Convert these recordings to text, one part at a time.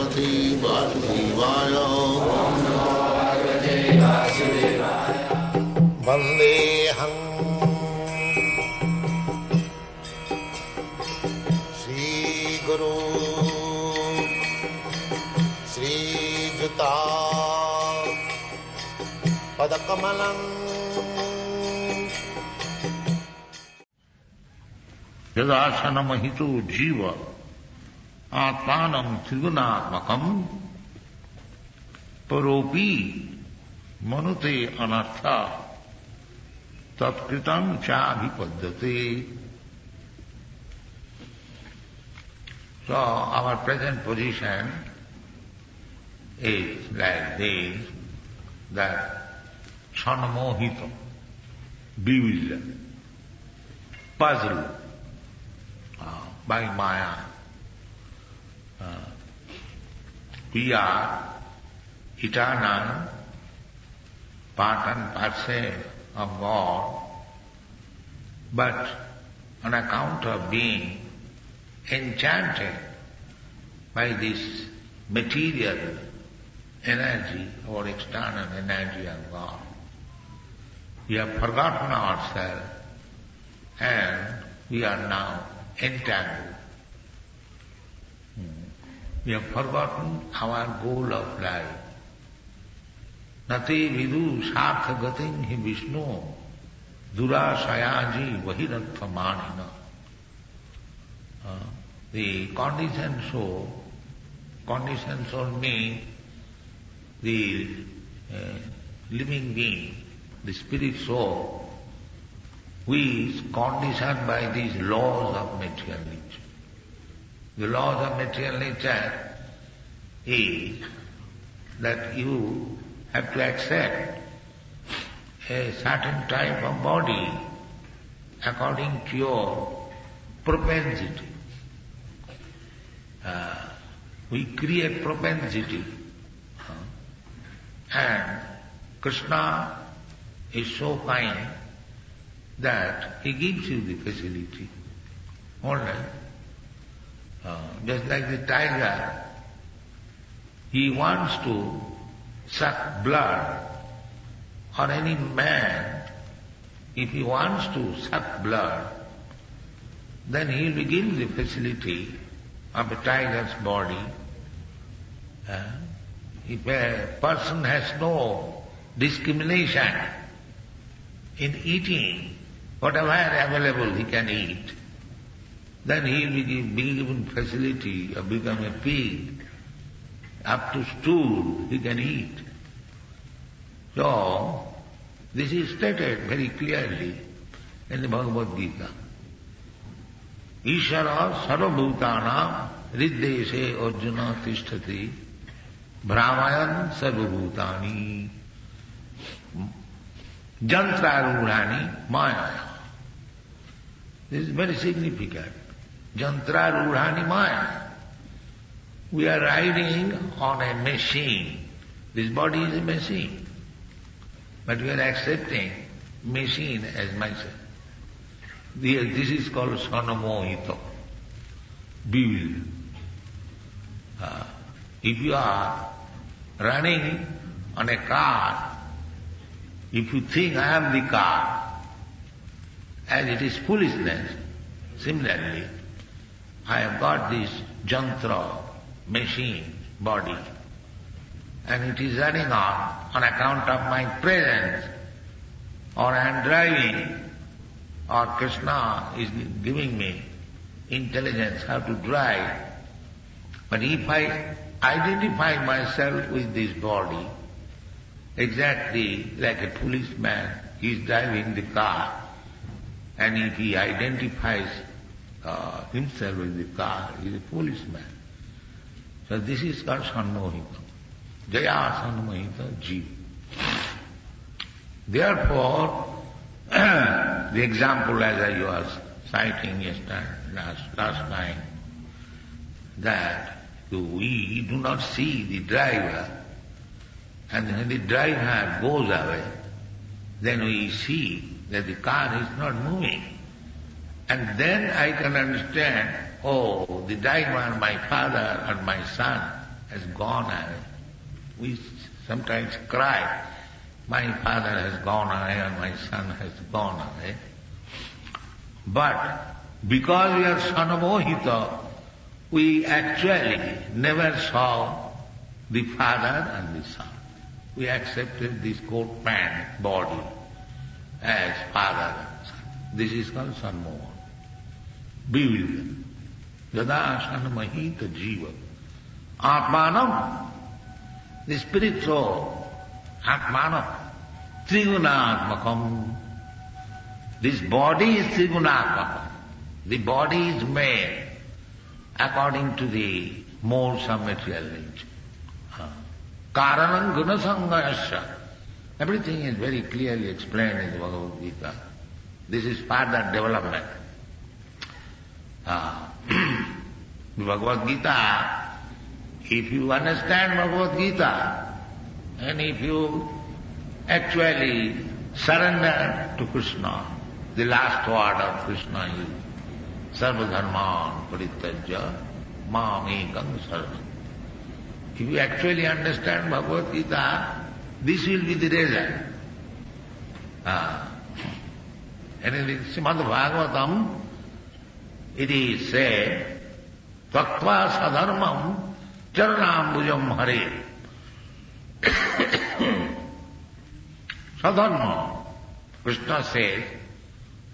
भगवते वासुदेवाय वन्देऽहं श्रीगुरो श्रीयुता पदकमलं यदासनमहितो जीव आत्मानं त्रिगुणात्मकं परोपि मनुते अनर्थ तत्कृतं चाभिपद्यते. So our present position is like this, that Sanamohita, bewildered, puzzled by Maya. We are eternal, part and parcel of God, but on account of being enchanted by this material energy or external energy of God, we have forgotten ourselves and we are now entangled. We have forgotten our goal of life. Nate vidu sartha gatin hi Vishnu durasayaji vahiratha manina. The conditioned soul means the living being, the spirit soul, who is conditioned by these laws of material nature. The laws of material nature is that you have to accept a certain type of body according to your propensity. We create propensity, and Krishna is so kind that he gives you the facility. Only, just like the tiger, he wants to suck blood, or any man, if he wants to suck blood, then he will give the facility of a tiger's body. If a person has no discrimination in eating, whatever available he can eat, then he will be given facility of becoming a pig. Up to stool he can eat. So, this is stated very clearly in the Bhagavad Gita. Ishara sarvabhutanam riddeshe arjuna tishtati brahmayan sarvabhutani jantrarudhani maya. This is very significant. Jantrarudhani maya. We are riding on a machine. This body is a machine. But we are accepting machine as myself. This is called Sanamohita, bewildered. If you are running on a car, if you think I am the car, as it is foolishness, similarly, I have got this jantra, machine, body, and it is running on account of my presence, or I am driving, or Krishna is giving me intelligence how to drive. But if I identify myself with this body, exactly like a policeman, he is driving the car, and if he identifies himself with the car, he is a policeman. So this is called Sanmohita. Jaya Sanmohita Jeev. Therefore, the example as I was citing yesterday, last time, that we do not see the driver, and when the driver goes away, then we see that the car is not moving. And then I can understand, oh, the driver, my father and my son, has gone away. We sometimes cry, my father has gone away or my son has gone away. But because we are son of Mohita, we actually never saw the father and the son. We accepted this coat pant body as father and son. This is called sanmohan. Bewildered. Yada sanmahita jiva. Atmanam, the spirit soul, Atmanam, Trigunatmakam. This body is Trigunatmakam. The body is made according to the modes of material nature. Karanam gunasangayasya. Everything is very clearly explained in the Bhagavad Gita. This is further development. The Bhagavad Gita, if you understand Bhagavad Gita, and if you actually surrender to Krishna, the last word of Krishna is Sarvadharman Parityajya Mamekam Saranam. If you actually understand Bhagavad Gita, this will be the result. And in the Srimad Bhagavatam, it is said, Tattva sadharmam charanambujam hare. Sadharma, Krishna says,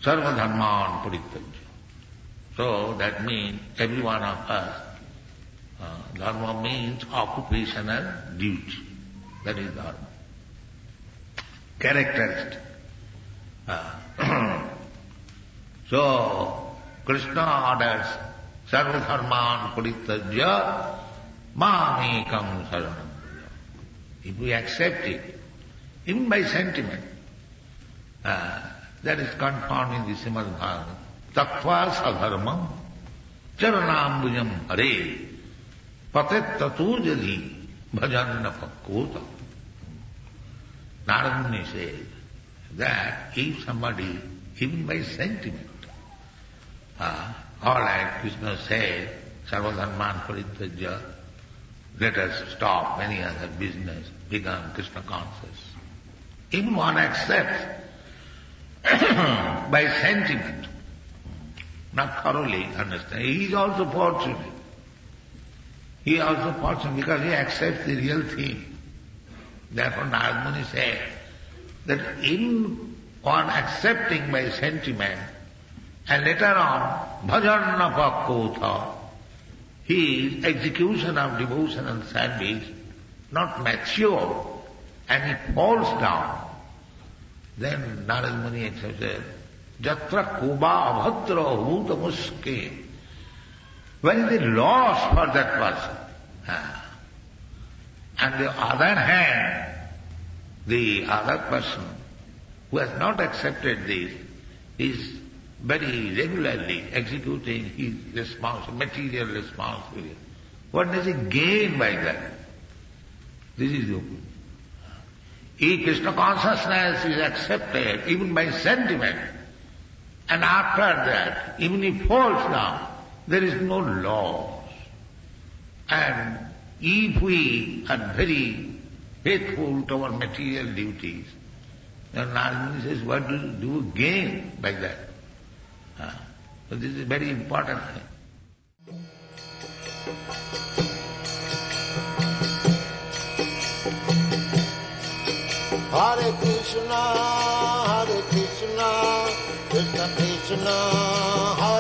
sarvadharman parityajya. So that means every one of us, dharma means occupational duty. That is dharma. Characteristic. So, Krishna orders sarvadharman parityajya mamekam saranam. If we accept it, even by sentiment, that is confirmed in the Srimad Bhagavatam. Tattva sadharmam charanambujam hare patet tatu jadi bhajanna pakkota. Narada Muni says that if somebody, even by sentiment, all right, Krishna says, sarvadharman parityajya, let us stop many other business, become Krishna conscious. Even one accepts by sentiment, not thoroughly understand. He is also fortunate. He is also fortunate because he accepts the real thing. Therefore Narada Muni said that in one accepting by sentiment and later on bhajanna pakkota, his execution of devotional service not mature and it falls down, then Narada Muni said, Jatra kuba abhatra bhuta muske. When is the loss for that person? On the other hand, the other person who has not accepted this is very regularly executing his material responsibility. What does he gain by that? This is the opinion. If Krishna consciousness is accepted even by sentiment, and after that, even if he falls down, there is no loss. And if we are very faithful to our material duties, then Narada Muni says, what do you gain by that? So this is a very important thing. Hare Krishna, Krishna Krishna, Hare